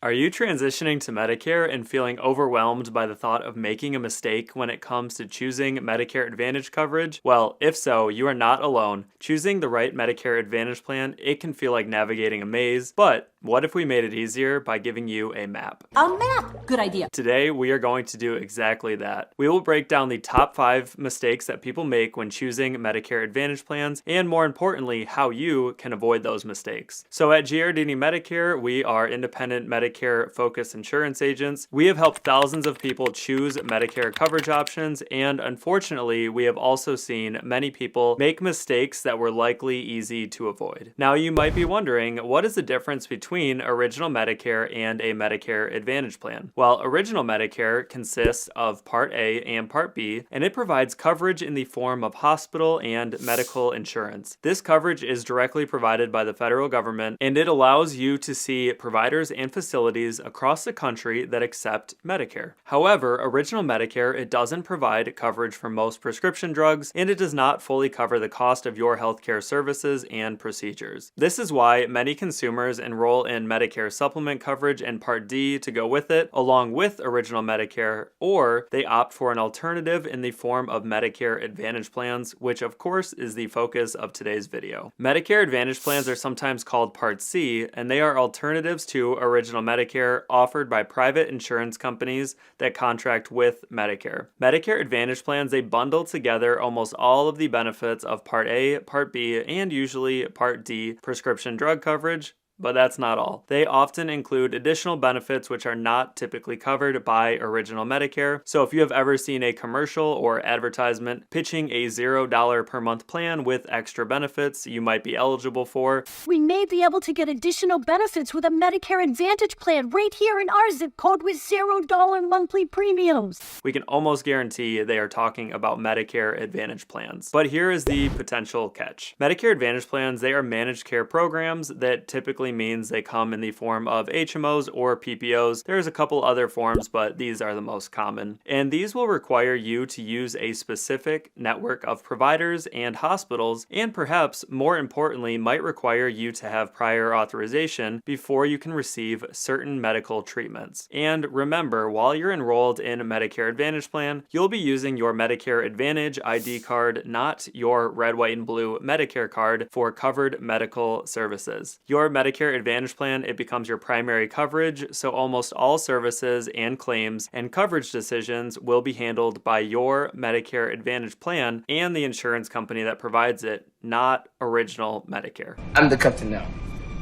Are you transitioning to Medicare and feeling overwhelmed by the thought of making a mistake when it comes to choosing Medicare Advantage coverage? Well, if so, you are not alone. Choosing the right Medicare Advantage plan, it can feel like navigating a maze, but what if we made it easier by giving you a map? A map! Good idea. Today, we are going to do exactly that. We will break down the top 5 mistakes that people make when choosing Medicare Advantage plans, and more importantly, how you can avoid those mistakes. So at Giardini Medicare, we are independent Medicare-focused insurance agents. We have helped thousands of people choose Medicare coverage options, and unfortunately, we have also seen many people make mistakes that were likely easy to avoid. Now, you might be wondering, what is the difference between Original Medicare and a Medicare Advantage plan? Well, Original Medicare consists of Part A and Part B, and it provides coverage in the form of hospital and medical insurance. This coverage is directly provided by the federal government, and it allows you to see providers and facilities across the country that accept Medicare. However, Original Medicare, it doesn't provide coverage for most prescription drugs, and it does not fully cover the cost of your healthcare services and procedures. This is why many consumers enroll in Medicare supplement coverage and Part D to go with it, along with Original Medicare, or they opt for an alternative in the form of Medicare Advantage plans, which of course is the focus of today's video. Medicare Advantage plans are sometimes called Part C, and they are alternatives to Original Medicare offered by private insurance companies that contract with Medicare. Medicare Advantage plans, they bundle together almost all of the benefits of Part A, Part B, and usually Part D prescription drug coverage. But that's not all. They often include additional benefits which are not typically covered by Original Medicare. So if you have ever seen a commercial or advertisement pitching a $0 per month plan with extra benefits you might be eligible for, We may be able to get additional benefits with a Medicare Advantage plan right here in our zip code with $0 monthly premiums. we can almost guarantee they are talking about Medicare Advantage plans. But here is the potential catch. Medicare Advantage plans, they are managed care programs that typically means they come in the form of HMOs or PPOs. There's a couple other forms, but these are the most common. And these will require you to use a specific network of providers and hospitals, and perhaps more importantly, might require you to have prior authorization before you can receive certain medical treatments. And remember, while you're enrolled in a Medicare Advantage plan, you'll be using your Medicare Advantage ID card, not your red, white, and blue Medicare card for covered medical services. Your Medicare Advantage plan, it becomes your primary coverage, so almost all services and claims and coverage decisions will be handled by your Medicare Advantage plan and the insurance company that provides it, not Original Medicare. I'm the captain now.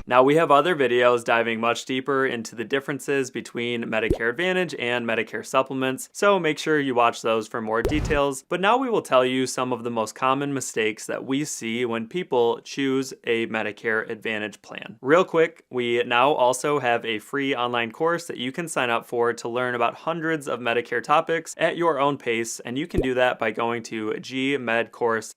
Now, we have other videos diving much deeper into the differences between Medicare Advantage and Medicare supplements, so make sure you watch those for more details. But now we will tell you some of the most common mistakes that we see when people choose a Medicare Advantage plan. Real quick, we now also have a free online course that you can sign up for to learn about hundreds of Medicare topics at your own pace, and you can do that by going to gmedcourse.com,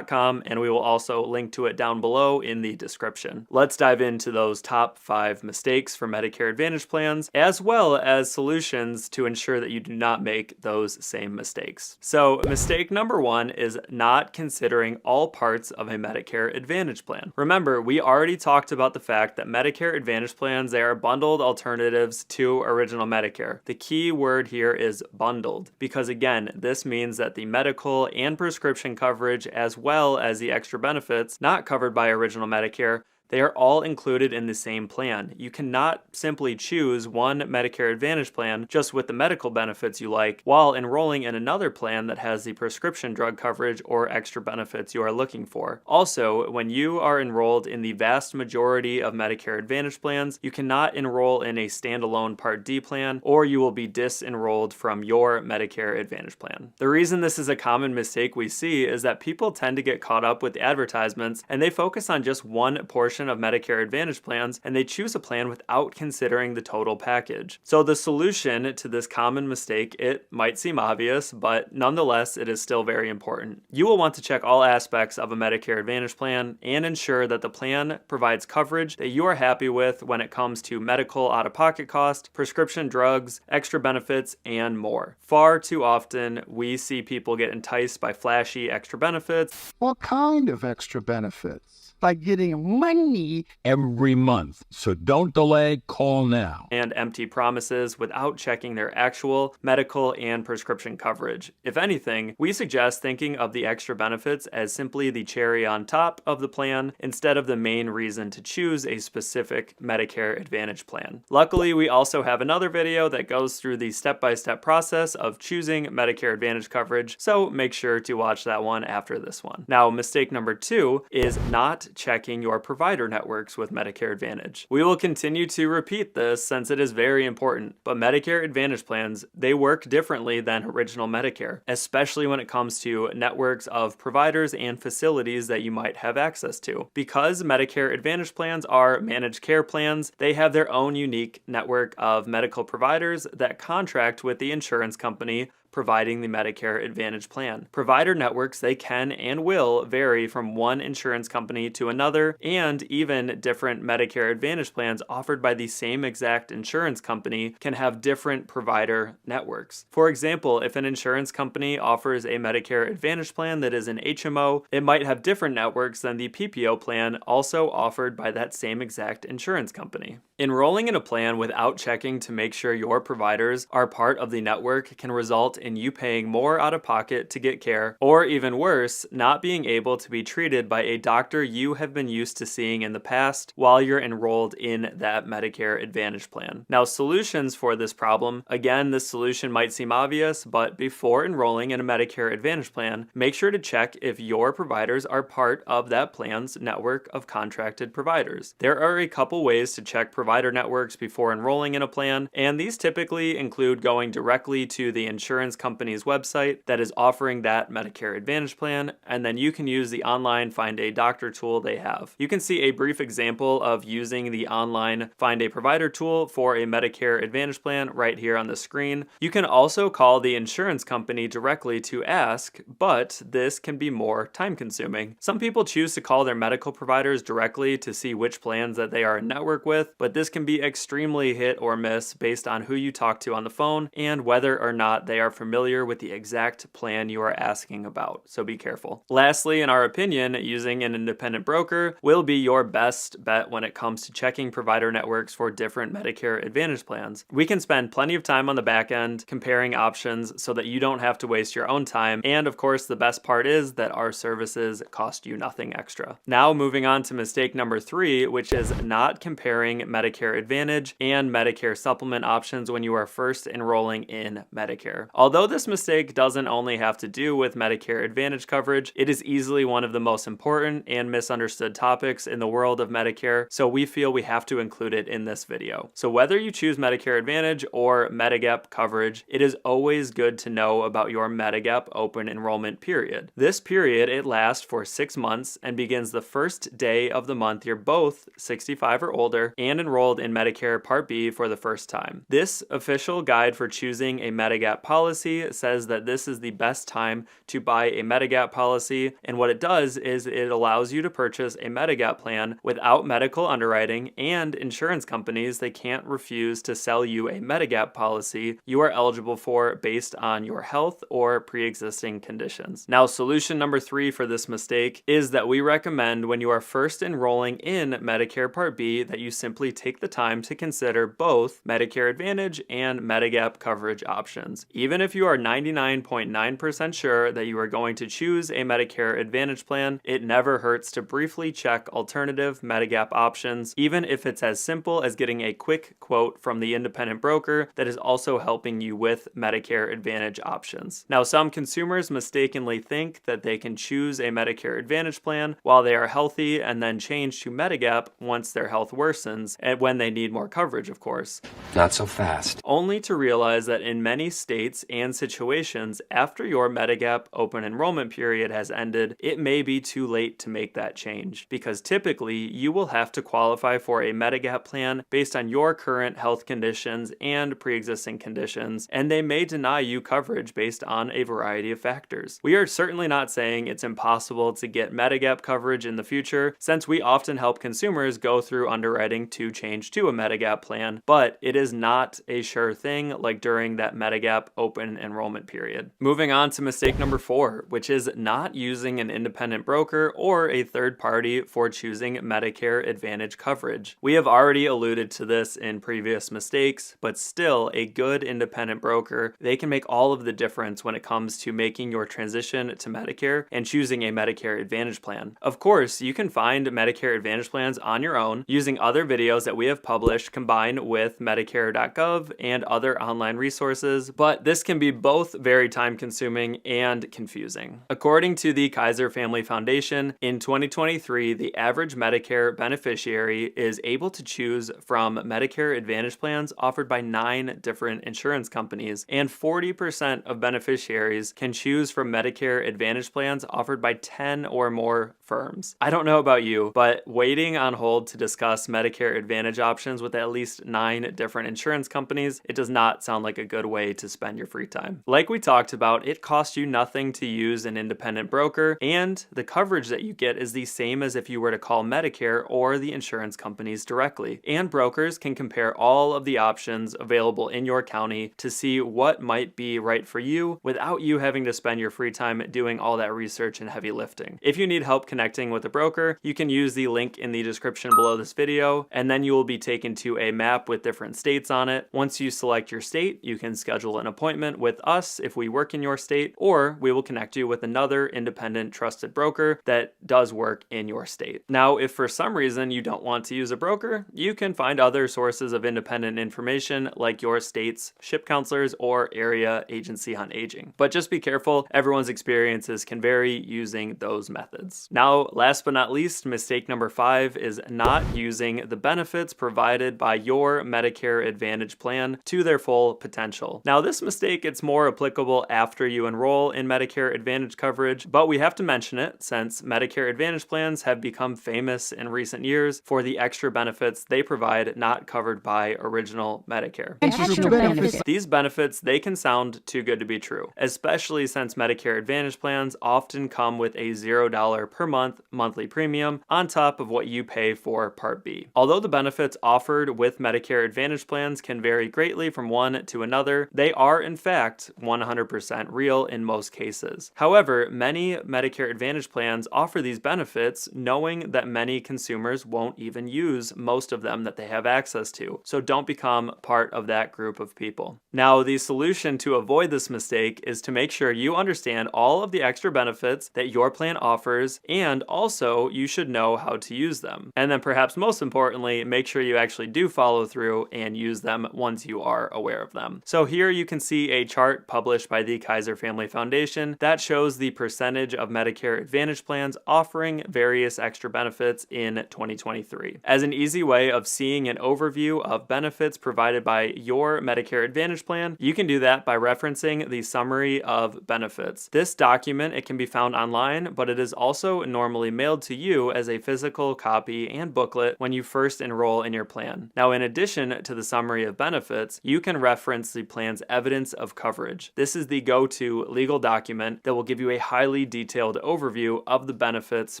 and we will also link to it down below in the description. Let's dive into those top 5 mistakes for Medicare Advantage plans, as well as solutions to ensure that you do not make those same mistakes. So mistake number 1 is not considering all parts of a Medicare Advantage plan. Remember, we already talked about the fact that Medicare Advantage plans, they are bundled alternatives to Original Medicare. The key word here is bundled, because again, this means that the medical and prescription coverage, as well as the extra benefits not covered by Original Medicare, they are all included in the same plan. You cannot simply choose one Medicare Advantage plan just with the medical benefits you like while enrolling in another plan that has the prescription drug coverage or extra benefits you are looking for. Also, when you are enrolled in the vast majority of Medicare Advantage plans, you cannot enroll in a standalone Part D plan, or you will be disenrolled from your Medicare Advantage plan. The reason this is a common mistake we see is that people tend to get caught up with advertisements and they focus on just one portion of Medicare Advantage plans, and they choose a plan without considering the total package. So the solution to this common mistake, it might seem obvious, but nonetheless, it is still very important. You will want to check all aspects of a Medicare Advantage plan and ensure that the plan provides coverage that you are happy with when it comes to medical out-of-pocket cost, prescription drugs, extra benefits, and more. Far too often, we see people get enticed by flashy extra benefits. What kind of extra benefits? by getting money every month. So don't delay, call now. And empty promises without checking their actual medical and prescription coverage. If anything, we suggest thinking of the extra benefits as simply the cherry on top of the plan instead of the main reason to choose a specific Medicare Advantage plan. Luckily, we also have another video that goes through the step-by-step process of choosing Medicare Advantage coverage, so make sure to watch that one after this one. Now, mistake number 2 is not checking your provider networks with Medicare Advantage. We will continue to repeat this since it is very important, but Medicare Advantage plans, they work differently than original Medicare, especially when it comes to networks of providers and facilities that you might have access to. Because Medicare Advantage plans are managed care plans, they have their own unique network of medical providers that contract with the insurance company providing the Medicare Advantage plan. Provider networks, they can and will vary from one insurance company to another, and even different Medicare Advantage plans offered by the same exact insurance company can have different provider networks. For example, if an insurance company offers a Medicare Advantage plan that is an HMO, it might have different networks than the PPO plan also offered by that same exact insurance company. Enrolling in a plan without checking to make sure your providers are part of the network can result in you paying more out of pocket to get care, or even worse, not being able to be treated by a doctor you have been used to seeing in the past while you're enrolled in that Medicare Advantage plan. Now, solutions for this problem, again, this solution might seem obvious, but before enrolling in a Medicare Advantage plan, make sure to check if your providers are part of that plan's network of contracted providers. There are a couple ways to check provider networks before enrolling in a plan, and these typically include going directly to the insurance company's website that is offering that Medicare Advantage plan, and then you can use the online Find a Doctor tool they have. You can see a brief example of using the online Find a Provider tool for a Medicare Advantage plan right here on the screen. You can also call the insurance company directly to ask, but this can be more time consuming. Some people choose to call their medical providers directly to see which plans that they are in network with, but this can be extremely hit or miss based on who you talk to on the phone and whether or not they are familiar with the exact plan you are asking about, so be careful. Lastly, in our opinion, using an independent broker will be your best bet when it comes to checking provider networks for different Medicare Advantage plans. We can spend plenty of time on the back end comparing options so that you don't have to waste your own time, and of course the best part is that our services cost you nothing extra. Now moving on to mistake number 3, which is not comparing Medicare Advantage and Medicare supplement options when you are first enrolling in Medicare. Although this mistake doesn't only have to do with Medicare Advantage coverage, it is easily one of the most important and misunderstood topics in the world of Medicare, so we feel we have to include it in this video. So whether you choose Medicare Advantage or Medigap coverage, it is always good to know about your Medigap open enrollment period. This period, it lasts for 6 months and begins the first day of the month you're both 65 or older and enrolled in Medicare Part B for the first time. This official guide for choosing a Medigap policy says that this is the best time to buy a Medigap policy, and what it does is it allows you to purchase a Medigap plan without medical underwriting, and insurance companies, they can't refuse to sell you a Medigap policy you are eligible for based on your health or pre-existing conditions. Now, solution number 3 for this mistake is that we recommend when you are first enrolling in Medicare Part B that you simply take the time to consider both Medicare Advantage and Medigap coverage options. Even if you are 99.9% sure that you are going to choose a Medicare Advantage plan, it never hurts to briefly check alternative Medigap options, even if it's as simple as getting a quick quote from the independent broker that is also helping you with Medicare Advantage options. Now, some consumers mistakenly think that they can choose a Medicare Advantage plan while they are healthy and then change to Medigap once their health worsens, and when they need more coverage, of course. Not so fast. Only to realize that in many states and situations, after your Medigap open enrollment period has ended, it may be too late to make that change, because typically you will have to qualify for a Medigap plan based on your current health conditions and pre-existing conditions, and they may deny you coverage based on a variety of factors. We are certainly not saying it's impossible to get Medigap coverage in the future, since we often help consumers go through underwriting to change to a Medigap plan, but it is not a sure thing like during that Medigap open open enrollment period. Moving on to mistake number 4, which is not using an independent broker or a third party for choosing Medicare Advantage coverage. We have already alluded to this in previous mistakes, but still a good independent broker, they can make all of the difference when it comes to making your transition to Medicare and choosing a Medicare Advantage plan. Of course, you can find Medicare Advantage plans on your own using other videos that we have published combined with Medicare.gov and other online resources, but this can be both very time consuming and confusing. According to the Kaiser Family Foundation, in 2023, the average Medicare beneficiary is able to choose from Medicare Advantage plans offered by 9 different insurance companies, and 40% of beneficiaries can choose from Medicare Advantage plans offered by 10 or more firms. I don't know about you, but waiting on hold to discuss Medicare Advantage options with at least 9 different insurance companies, it does not sound like a good way to spend your free time. Like we talked about, it costs you nothing to use an independent broker, and the coverage that you get is the same as if you were to call Medicare or the insurance companies directly. And brokers can compare all of the options available in your county to see what might be right for you without you having to spend your free time doing all that research and heavy lifting. If you need help connecting with a broker, you can use the link in the description below this video, and then you will be taken to a map with different states on it. Once you select your state, you can schedule an appointment with us if we work in your state, or we will connect you with another independent trusted broker that does work in your state. Now, if for some reason you don't want to use a broker, you can find other sources of independent information like your state's SHIP counselors or area agency on aging. But just be careful, everyone's experiences can vary using those methods. Now, last but not least, mistake number 5 is not using the benefits provided by your Medicare Advantage plan to their full potential. Now, this mistake, it's more applicable after you enroll in Medicare Advantage coverage, but we have to mention it since Medicare Advantage plans have become famous in recent years for the extra benefits they provide not covered by original Medicare. Extra benefits. These benefits, they can sound too good to be true, especially since Medicare Advantage plans often come with a $0 per month monthly premium on top of what you pay for Part B. Although the benefits offered with Medicare Advantage plans can vary greatly from one to another, they are in fact 100% real in most cases. However, many Medicare Advantage plans offer these benefits knowing that many consumers won't even use most of them that they have access to, so don't become part of that group of people. Now, the solution to avoid this mistake is to make sure you understand all of the extra benefits that your plan offers, and also you should know how to use them. And then perhaps most importantly, make sure you actually do follow through and use them once you are aware of them. So here you can see a chart published by the Kaiser Family Foundation that shows the percentage of Medicare Advantage plans offering various extra benefits in 2023. As an easy way of seeing an overview of benefits provided by your Medicare Advantage plan, you can do that by referencing the summary of benefits. This document, it can be found online, but it is also normally mailed to you as a physical copy and booklet when you first enroll in your plan. Now, in addition to the summary of benefits, you can reference the plan's evidence of coverage. This is the go-to legal document that will give you a highly detailed overview of the benefits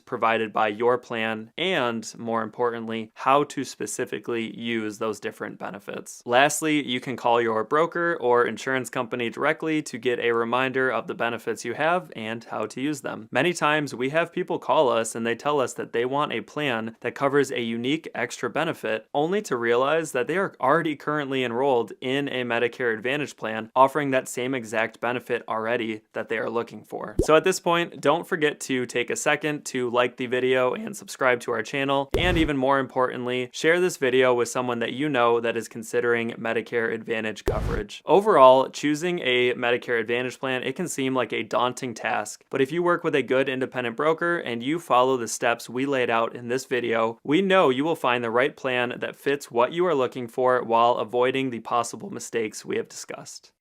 provided by your plan and, more importantly, how to specifically use those different benefits. Lastly, you can call your broker or insurance company directly to get a reminder of the benefits you have and how to use them. Many times we have people call us and they tell us that they want a plan that covers a unique extra benefit, only to realize that they are already currently enrolled in a Medicare Advantage plan offering that same exact benefit already that they are looking for. So at this point, don't forget to take a second to like the video and subscribe to our channel, and even more importantly, share this video with someone that you know that is considering Medicare Advantage coverage. Overall, choosing a Medicare Advantage plan, it can seem like a daunting task, but if you work with a good independent broker and you follow the steps we laid out in this video, we know you will find the right plan that fits what you are looking for while avoiding the possible mistakes we have discussed.